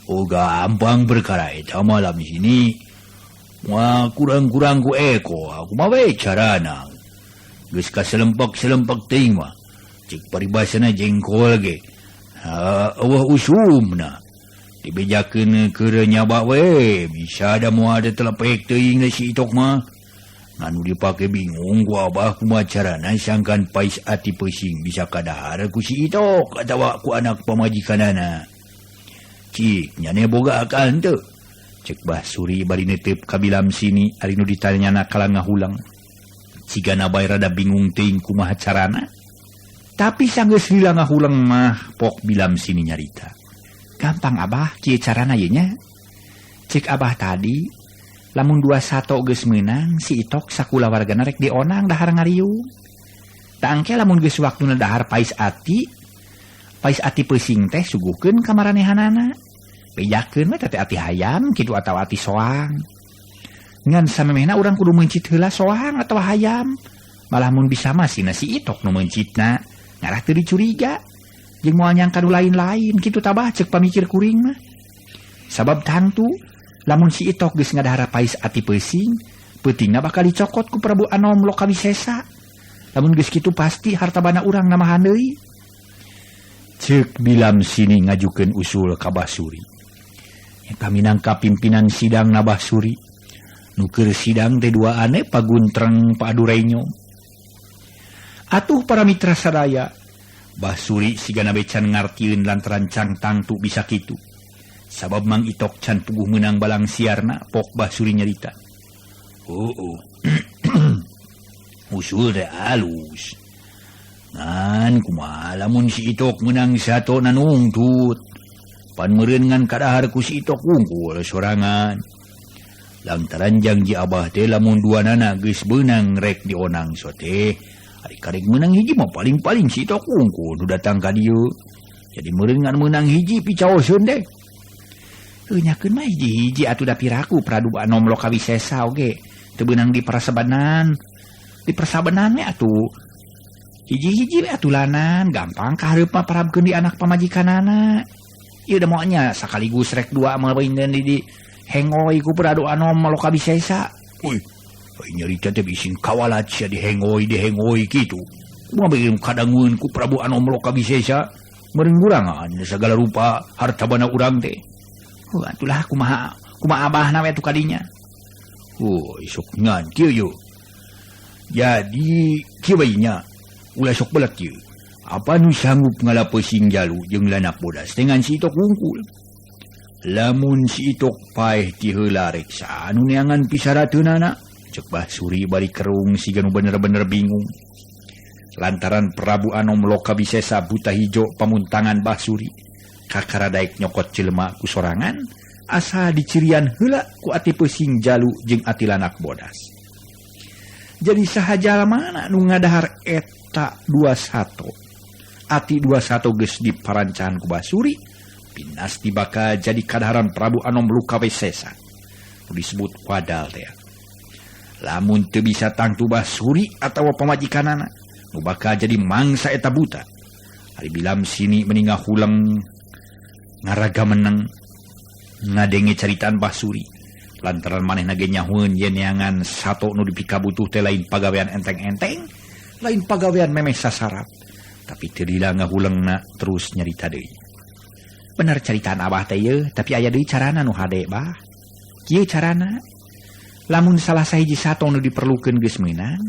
Oh gampang perkara eta malam sini. Wah kurang-kurang ku eko, aku mah we carana. Geus kaselempek-selempek teuing mah. Cik paribasana jengkol ge. Eueuh usumna. Dibejakeun keur nyaba we, bisa da moal ada telepek teuing si Itok mah. Nganu dipake bingung ku abah kumaha carana sangkan pais ati peusing bisa kadahar ku si Itok atawa ku anak pamajikanana. Cik nyane boga akal teu. Cek Mbah Suri bari neuteup ka Bilam Sini ari nu ditanyana kalang ngahulang. Cigana bae rada bingung teuing kumaha carana. Tapi sanggeus lila ngahulang mah pok Bilam Sini nyarita. Gampang abah kieu carana ye nya. Cek abah tadi lamun 21 geus meunang si Itok sakula wargana rek dionang dahar ngariung. Tangke lamun geus waktuna dahar pais ati peusing teh suguhkeun ka maranehanana. Bejakeun mah teh ati hayam kitu atawa ati soang. Ngan samemehna urang kudu mencit heula soang atawa hayam. Malah mun bisa mah sina si Itok nu mencitna ngarah teu dicuriga. Jeung moal nyangka nu lain-lain kitu tabah ceuk pamikir kuring mah. Sabab tangtu lamun si Itok geus ngadahar pais ati peusing, peutingna bakal dicokot ku Prabu Anom Lokawisesa. Lamun geus kitu pasti hartabana urang namahan deui. Ceuk Bilam Sini ngajukeun usul ka Mbah Suri. Eta minangka pimpinan sidang na Mbah Suri. Nu keur sidang teh duaane paguntreng Pak Adurenyom. Atuh para mitra sadaya, Mbah Suri sigana becan ngartieun lantaran cangtang tu bisa kitu. Sabab Mang Itok can puguh menang balang siarna pok Mbah Suri nyarita. Usul teh alus. Ngan kumaha lamun si Itok menang sato nanungtut. Pan meureun ngan kadahar ku si Itok wungkul sorangan. Lantaran janji abah teh lamun duanana geus beunang rek dionang sote. Ari karek menang hiji mah paling-paling si Itok wungkul nu datang ka dieu. Jadi meureun ngan menang hiji picaoseun deh. Nyakeun mah hiji-hiji atuh da piraku Prabu Anom Lokawisesa oge teu beunang di parasabanan. Di parasabanan we atuh hiji-hiji we atulanan gampang kahareup mah parabkeun di anak pamajikanana. Ieu da moalnya sakaligus rek dua meureun di hengoy ku Prabu Anom Lokawisesa. Uy, nyarita teh bisin kawalat sia di hengoy kitu. Kumaha beureum kadangueun ku Prabu Anom Lokawisesa meureun gurangan sagala rupa hartabana urang teh. Atulah kumaha abahna we atuh kadinya. Sok ngan kieu yo. Jadi kieu bae nya. Ulah sok belat kieu. Apa nu sanggup ngalapeusing jalu jeung lanak bodas dengan si Itok wungkul. Lamun si Itok paeh ti heula rek saanu neangan pisarateunana. Cek Mbah Suri bari kerung siga nu bener-bener bingung. Lantaran Prabu Anom Lokawisesa buta hijo pamuntangan Mbah Suri. Kakara daek nyokot jelema ku sorangan asa dicirian heula ku ati peusing jalu jeung ati lanak bodas. Jadi saha jalmana nu ngadahar eta 21. Ati 21 geus diparancahan ku Mbah Suri, pinasti bakal jadi kadaharan Prabu Anom Lokawisesa. Nu disebut wadal teh. Lamun teu bisa tangtu Mbah Suri atawa pamajikanana, nu bakal jadi mangsa eta buta. Ari Bilam Sini meninggal hulang ngaraga meneng ngadenge caritaan Mbah Suri lantaran manehna ge nyahueun yen neangan sato nu dipikabutuh teh lain pagawean enteng-enteng lain pagawean memeh sasarat tapi teu lila ngahuleungna terus nyarita deui. Bener caritaan abah teh yeuh tapi aya deui carana nu hade bah. Kieu carana lamun salah sahiji sato nu diperlukeun geus meunang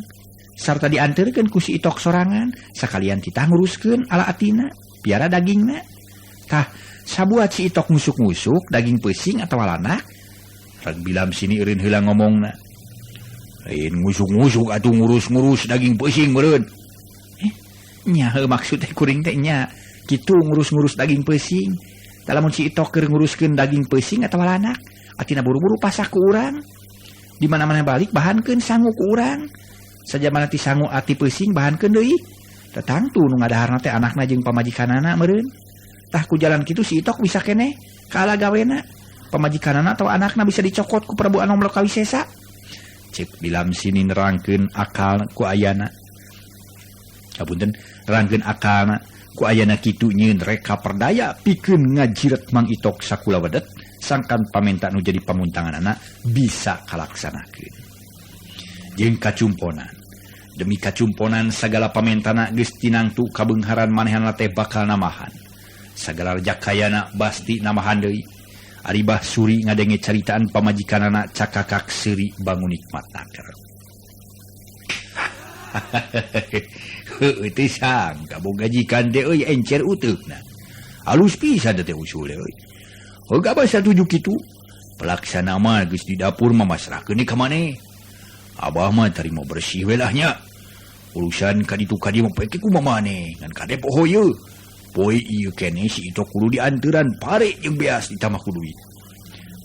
sarta dianteurkeun ku si Itok sorangan sakalian kita nguruskeun ala atina biara dagingna. Tah sabuat si Itok ngusuk-ngusuk daging peusing atau lanak rek Bilam Sini eureun heula ngomongna. Lain ngusuk-ngusuk atuh ngurus-ngurus daging peusing meureun. Nya maksud teh kuring teh nya Kitu ngurus-ngurus daging pesing. Dalam si Itok keur nguruskeun daging pesing atawa lanak, atina buru-buru pasak ku urang. Di mana-mana balik bahankeun sangu ku urang. Sajamana ti sangu ati pesing bahankeun deui. Tetangtu nu ngadaharna teh anakna jeung pamajikanana meureun. Tah ku jalan kitu si Itok bisa keneh kaala gawena. Pamajikanana atau anakna bisa dicokot ku Prabu Anom Lokawisesa. Cek Bilam sini nerangkeun akal ku ayana. Kapunten, nerangkeun akalna ku ayana kitu nyieun reka perdaya pikeun ngajiret Mang Itok sakula wedet sangkan pamenta nu jadi pamuntanganana bisa kalaksanakeun. Jeung kacumponan. Demi kacumponan sagala pamentana geus tinangtu kabeungharan manehanna teh bakal namahan. Sagala jakayana basti namahan deui. Ari Bahsuri ngadenge caritaan pamajikanana cakakak seuri bangun nikmatnaker. Heuh teh sangka boga jikan teh euy encer uteukna. Halus pisan teh usul euy. Hoga basa tuju kitu. Pelaksana mah geus di dapur mamasrahkeun ka maneh. Abah mah tarimo bersih we lah nya. Urusan ka ditu ka dieu mah pake kumaha maneh ngan kade poho yeu. Poe ieu keneh si Itok kudu dianturan pare jeung beas ditambah ku duit.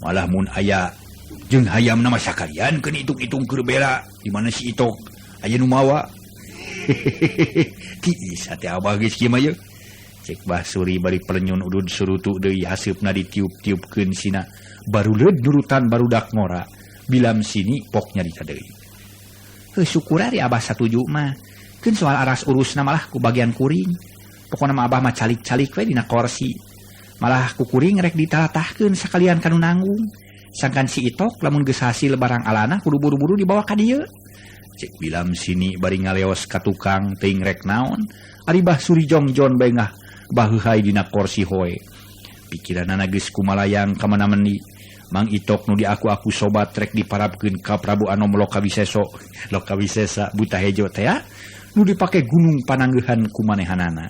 Malah mun aya jeung hayamna mah sakalian keun itung-itung keur bela di mana si Itok aya nu mawa. Tiis hate abah geus kieu mah yeu. Cek Bahsuri bari pelenyun udud surutu deui haseupna ditiup-tiupkeun sina baruleud nurutan barudak ngora. Bilam sini pok nyarita deui. Heuh syukur ari abah satuju mah. Keun soal aras urusna malah ku bagian kuring. Pokona mah abah mah calik-calik we dina kursi. Malah ku kuring rek ditalatahkeun sakalian kanu nanggung. Sangkan si Itok lamun geus hasil barang alana kudu buru-buru dibawa ka dieu. Cek Bilam sini bari ngaleos ka tukang teuing rek naon. Ari Bahsuri jongjon bae ngah baheuhai dina kursi hoe. Pikiranna geus kumalayang ka mana-mani. Mang Itok nu diaku-aku sobat rek diparabkeun ka Prabu Anom Lokawisesa Butahejo teh nu dipake gunung panangeuhan ku manehanana.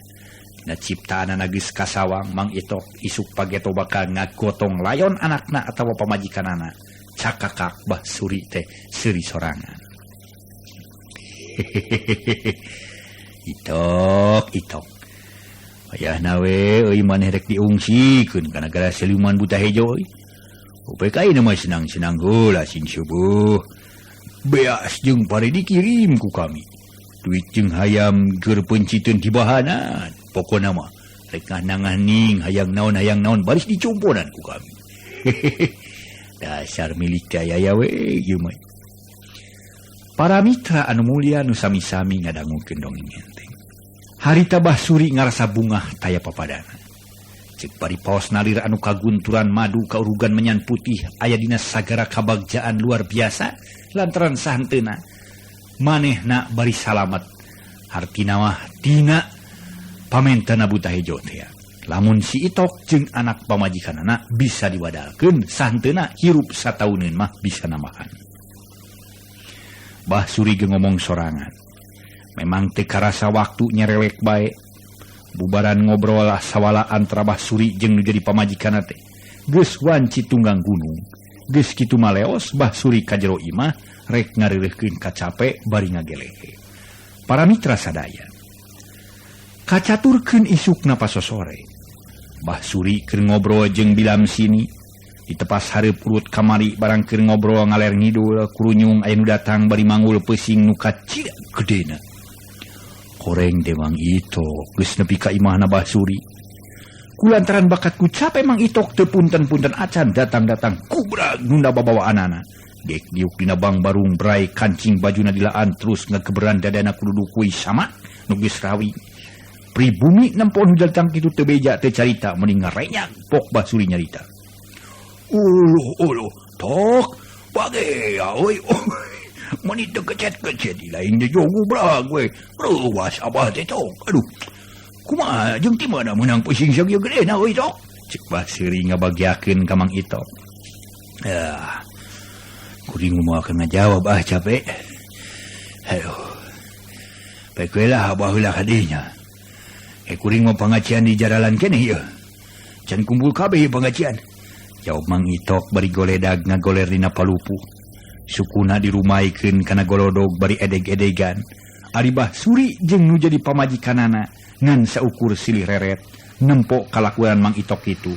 Na ciptaanana geus kasawang Mang Itok isuk pageto bakal ngagotong layon anakna atawa pamajikanana. Cakakak Bahsuri teh seuri sorangan. Itok. Ayahna we euy maneh rek diungsikeun ka nagara Siluman Butahejo. Upek ayeuna mah senang-senang heula sing subuh. Beas jeung pare dikirim ku kami. Duit jeung hayam keur penciteun tibahanan. Pokona mah rek nganang-nganing hayang naon baris dicumponan ku kami. Dasar milik daya we ieu mah. Para mitra anu mulia nu sami-sami ngadangukeun dongeng enteng. Harita Bahsuri ngarasa bungah taya papadana. Cek bari paos nalir anu kagunturan madu kaurugan menyan putih aya dina sagara kabagjaan luar biasa lantaran sahanteuna manehna bari salamet. Hartina mah dina pamentana Butahejo teh. Lamun si Itok jeung anak pamajikanana bisa diwadalkeun sahanteuna hirup satauneun mah bisa namahan. Bahsuri ge ngomong sorangan. Memang teu karasa waktu nyerewek bae. Bubaran ngobrol lah sawala antara Bahsuri jeung nu jadi pamajikanna teh. Geus wanci tunggang gunung. Geus kitu maleos Bahsuri ka jero imah rek ngareureuhkeun kacape bari ngagelehe. Para mitra sadaya. Kacaturkeun isukna pasosore. Bahsuri keur ngobrol jeung Bilam sini. Ditepas hareup urut kamari barang keur ngobrol ngaler ngidul kurunyung aya nu datang bari mangul pesing nu kacida gedena. Koreng teh Mang Itok geus nepi ka imahna Bahsuri. Kulantaran bakat ku capek Mang Itok teu punten-punten acan datang-datang kubrag nunda babawaanana. Dek diuk dina bang barung brai kancing bajuna dilaan terus ngakeberan dadana kudu kuy sama nu geus rawi. Pribumi nempon datang kitu teu beja teu carita mending ngarenyak pok Bahsuri nyarita. Uluh tok bage ya euy. Mani teu kecet-kecet di lain dia jogu brag we. Ruas abah teh tok. Aduh. Kumaha jeung ti mana meunang pusing sagieu gedena euy tok. Cek Bahsuri ngabagiakeun ka Mang Itok. Kuring moal keur ngajawab capek. Aduh. Baik we lah abah heula ka dinya. Kuring mah pangacian di jaralan keneh ieu. Can kumpul kabeh pangacian. Jawab Mang Itok bari goledag ngagoler dina palupu. Sukuna dirumaikeun kana golodog bari edeg-edegan. Ari Bahsuri jeung nu jadi pamajikanana ngan saukur silih reret nempok kalakuan Mang Itok itu.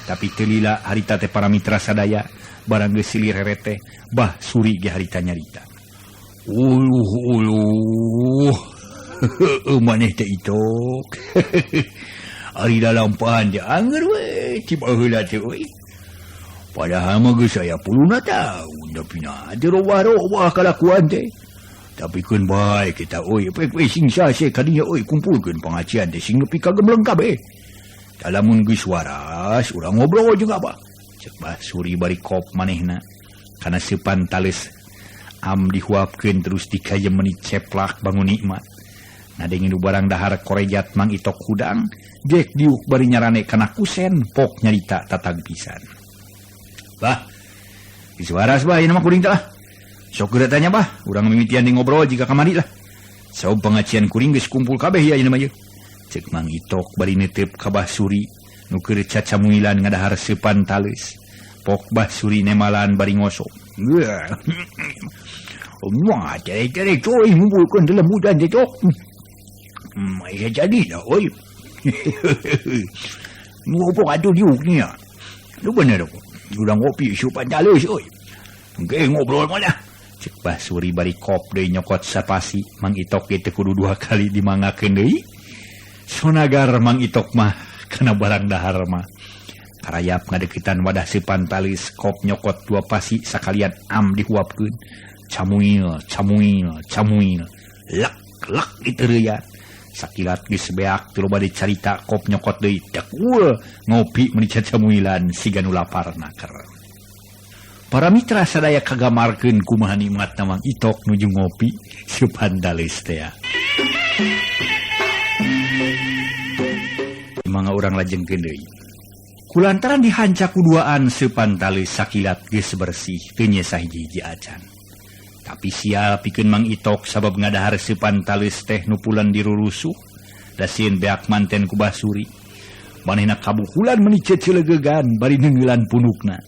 Tapi teu lila harita teh para mitra sadaya barang geus silih reret teh Bahsuri ge harita nyarita. Uluh maneh teh Itok. Ari dalampahan teh anger we cibah heula teh euy. Padahal mah geus aya 10 tahun tapi na teu robah-robah kalakuan teh. Tapi keun bae kita euy we sing sase kadinya euy kumpulkeun pangacian teh sing nepi ka gembleng kabeh. Dalamun geus waras urang ngobrol juga Abah. Cek Bahsuri bari kop manehna kana seupan tales am dihuapkeun terus dikayem meuni ceplak bangun nikmat. Nadengin nu barang dahar korejat Mang Itok hudang jek diuk bari nyarane kana kusen pok nyarita tatag pisan. Bah, geus waras bah ieu mah kuring teh lah. Sok geura tanya bah, urang mimitian di ngobrol jika kamari lah. Saub pangacian kuring geus kumpul kabeh ya ieu mah ieu. Cek Mang Itok bari neuteup ka Bahsuri nu keur cacamuilan ngadahar seupan tales. Pok Bahsuri nemalan bari ngosok. Wah, cari coy ngumpulkeun dalam hujan teh cok. Ya jadi dah oi. Ngopo atuh diuk ni ya. Lu bener kok. Urang ngopi supan tales oi. Engke ngobrol mah dah. Cek Bahsuri bari kop deui nyokot sapasi. Mang Itok teh kudu 2 kali dimangakeun deui. Sonagar Mang Itok mah kana barang dahar mah. Karayap ngadekitan wadah seupan talis kop nyokot 2 pasi sakalian am dihuapkeun. Camuil. Lak ditereuyan. Sakilat geus beak teu loba dicarita kop nyokot deui dakul ngopi meuni cacamuilan siga nu laparna keur. Para mitra sadaya kagamarkeun kumaha nikmatna Mang Itok nuju ngopi seupan tales teh. Mangga urang lajengkeun deui. Kulantaran dihanca kuduaan seupan tales sakilat geus bersih teu nya sahiji-hiji acan. Tapi sial pikeun Mang Itok sabab ngadahar seupan tales teh nu pulen dirurusuh da sieun beak manten ku Bahsuri. Manehna kabukulan meuni ceuceulegegan bari neungeulan punukna.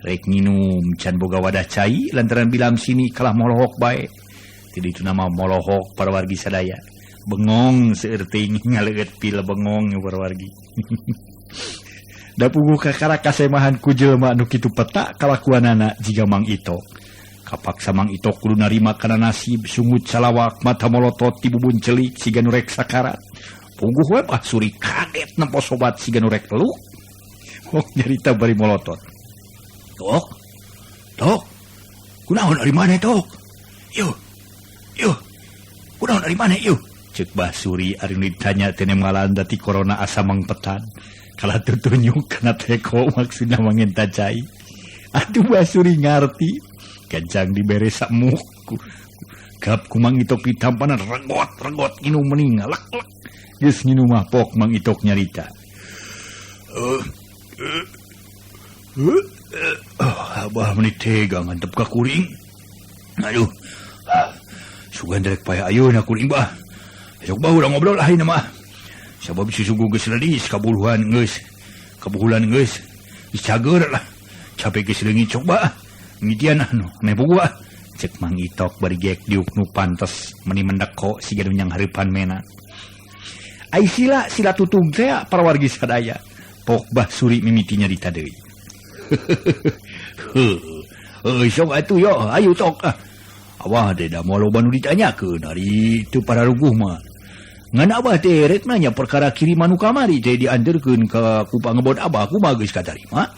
Rek nginum can boga wadah cai lantaran bilam sini kalah molohok bae. Ti ditu nama molohok para wargi sadaya. Bengong seueur teuing ngaleut pil bengong para wargi. Da puguh kakara kasemahan ku jelema nu kitu peta kalakuanana jiga Mang Itok. Kapaksa Mang Itok kudu narima kana nasib sungut salawak mata molotot ti bubun celik siga nu rek sakarat. Puguh we Bahsuri kaget nempo sobat siga nu rek peluk. Oh nyarita bari molotot. Tok. Kunaon dari mana Tok? Yuh. Kunaon dari mana yuh? Cek Bahsuri ari ditanya teh nemalan dati corona asa mangpetan. Kala tutunyuk kana teko maksudna mangenta cai. Atuh Bahsuri ngarti. Gancang dibere samuk. Gap ku Mang Itok ditampanan regot nginum meuning lek. Geus nginum mah pok Mang Itok nyarita. Abah meuni tega ngantep ka kuring. Aduh. Sugan derek paya ayeuna kuring bah. Sok bah urang ngobrol lah ieu mah. Sabab susugu geus ledis kabuluhan geus. Kabuhulan geus. Dicager lah. Capek geus leungit sok bah. Mitian anu ame puguh. Cek Mang Itok bari gek diuk nu pantes meuni mendeko siga nu nyang hareupan mena. Ai sila tutug teh para wargi sadaya. Pok Bahsuri mimiti nyarita deui. Sok atuh yo ayo Tok. Abah teh da moal loba nu ditanyakeun ari teu pararuguh mah. Ngan Abah teh rek nanya perkara kiriman nu kamari teh dianterkeun ka ku pangebod Abah kumaha geus katarima?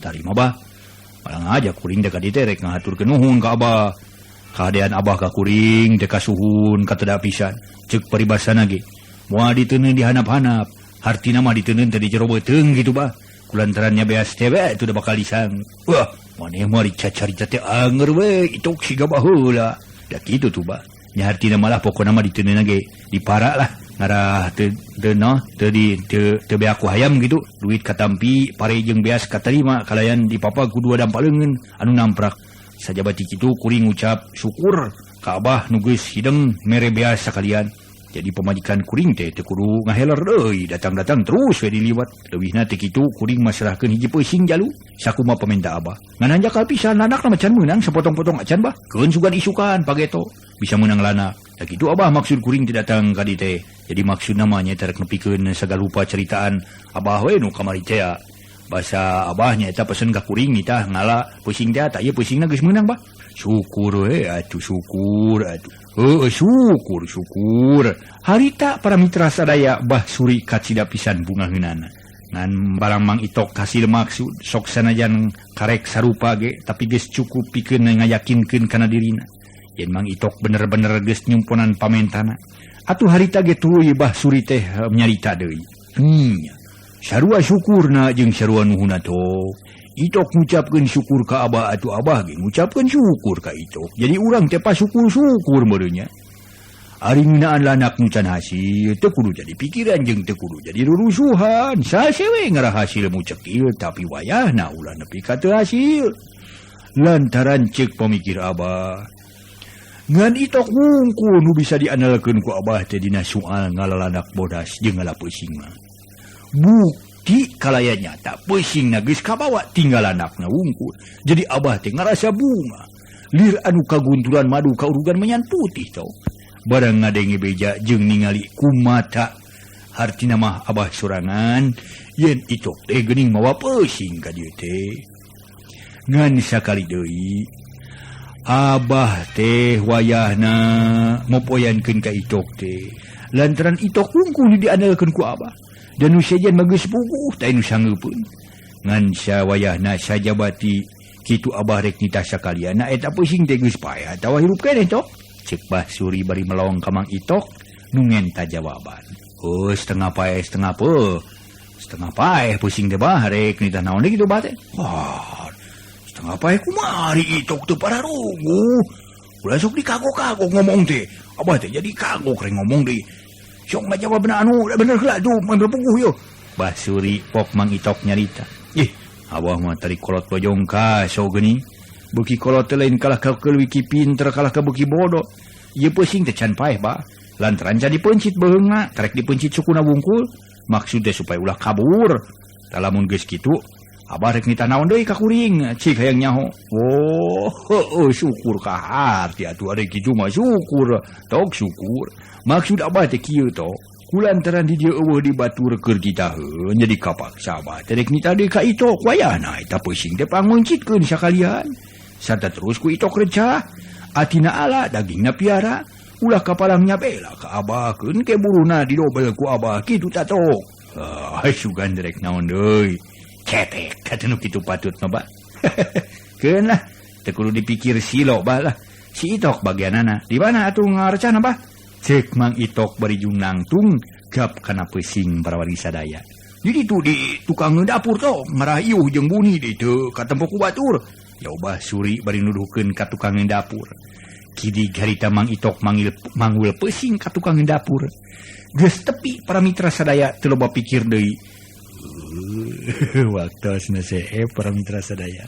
Tarima bah. Palang aja kuring teh ka dieu teh rek ngahaturkeun nuhun ka Abah. Kaadaan Abah ka kuring teh kasuhun kateda pisan. Ceuk paribasana ge. Moal diteuneun dihanap-hanap, hartina mah diteuneun teh di jero beuteung kitu bah. Kulantarannya beas teh itu udah bakal disang. Wah, maneh mah dicacarita teh anger we Itok siga baheula. Da kitu tuh bah. Nya hartina malah pokona mah diteuneun ge dipara lah. Ngarah teu beak ku hayam gitu. Duit katampi pare jeung beas katarima kalayan dipapa ku 2 dampaleungeun anu namprak. Sajabati kitu kuring ngucap syukur ka Abah nu geus hideung mere beas sakalian. Jadi pemajikan kuring teh teu kudu ngaheler deui, datang-datang terus we diliwat. Leuwihna teh kitu kuring masrahkeun hiji peusing jalu sakumaha pamenta Abah. Ngan hanjakal pisan lanakna macan meunang sapotong-potong acan bah. Keun sugan isukan pageto bisa meunang lanak. Tak itu abah maksud kuring tidak datang ka dieu teh. Jadi maksud namanya terek nepikeun segala rupa ceritaan abah we nu kamari teh. Bahasa abahnya eta pesen ka kuring nitah ngala pusing teh tak ye pusingna geus meunang bah. Syukur we atuh syukur atuh. Syukur. Harita para mitra sadaya bah suri kacida pisan bunga heunana. Ngan barang Mang Itok hasil maksud sok sanajan karek sarupa ge tapi geus cukup pikeun ngayakinkeun kana dirina. Yen Mang Itok bener-bener geus nyumponan pamentana. Atuh harita ge tuluy bah suri teh nyarita deui. Sarua syukurna jeung sarua nuhuna to. Itok ngucapkeun syukur ka abah atuh abah ge ngucapkeun syukur ka Itok. Jadi urang teh syukur meureun nya. Ari ngeunaan lanak nu can hasil teu kudu jadi pikiran jeung teu kudu jadi rurusuhan. Sasewe ngarah hasil mu cek ieu tapi wayahna ulah nepi ka teu hasil. Lantaran cek pamikir abah. Ngan Itok wungkul nu bisa diandalkeun ku abah teh dina soal ngalalanak bodas jeung ngalapeusing mah. Bukti kalaya nyata peusingna geus kabawa tinggal anakna wungkul. Jadi abah teh ngarasa bunga. Lir anu kagunturan madu kaurugan menyan putih tau. Barang ngadenge beja jeung ningali kumata. Hartina mah abah sorangan yen Itok teh geuning mawa peusing ka dieu teh. Ngan sakali deui abah teh wayahna mopoyankeun ka Itok teh. Lantaran Itok wungkul diandalkeun ku abah. Dan nu sajan mah geus puguh teh nu sangeupeun. Ngan sawayahna sajabati kitu abah rek nitah sakalian eta peusing teh geus paeh atawa hirup keneh tok. Cek bah suri bari melong ka Mang Itok nu ngenta jawaban. Setengah paeh setengah peu. Setengah paeh pusing teh bah rek nitah naon deui kitu bah teh. Wah, setengah paeh kumari Itok teu pararungu. Ulah sok dikagok-kagok ngomong teh. Abah teh jadi kagok rek ngomong deui. Sok ngajawabna anu bener heula tuh mun puguh yo. Bah suri pok Mang Itok nyarita. Abah mah tari kolot bojong ka so geuning. Beuki kolot teh lain kalah ka leuwih pinter kalah ka beuki bodoh. Ieu peusing teh can paeh bah. Lantaran jadi pencit beheungna, tarek dipencit sukuna wungkul, maksud teh supaya ulah kabur. Da lamun geus kitu, abah rek nitah naon deui ka kuring, cik hayang nyaho. Syukur ka harti atuh ari kitu mah syukur, tok syukur. Maksud abah teh kieu to, kulantaran di dieu eueuh dibatur keur ditaheun jadi kapaksa abah teh rek nitah deui ka Itok wayahna eta peusing teh panguncitkeun sakalian. Sarta terus ku Itok recah, atina ala dagingna piara, ulah kapalang nyabela ka abah keun ke buruna didobel ku abah kitu tatok. Sugan derek naon deui. Cetek kata nu kitu patut mah bah. Keun lah, teu kudu dipikir silo bah lah. Si Itok bagianana, di mana atuh ngarecanna bah? Cek Mang Itok bari junangtung gap kana peusing parawari sadaya. Jadi tu di tukang dapur to, ngarah iuh jeung buni di teu ka tempo ku batur. Ya ubah suri bari nuduhkeun ka tukang dapur. Kidi harita Mang Itok manggul peusing ka tukang dapur. Geus tepi para mitra sadaya teu loba pikir deui. Waktosna sae para mitra sadaya.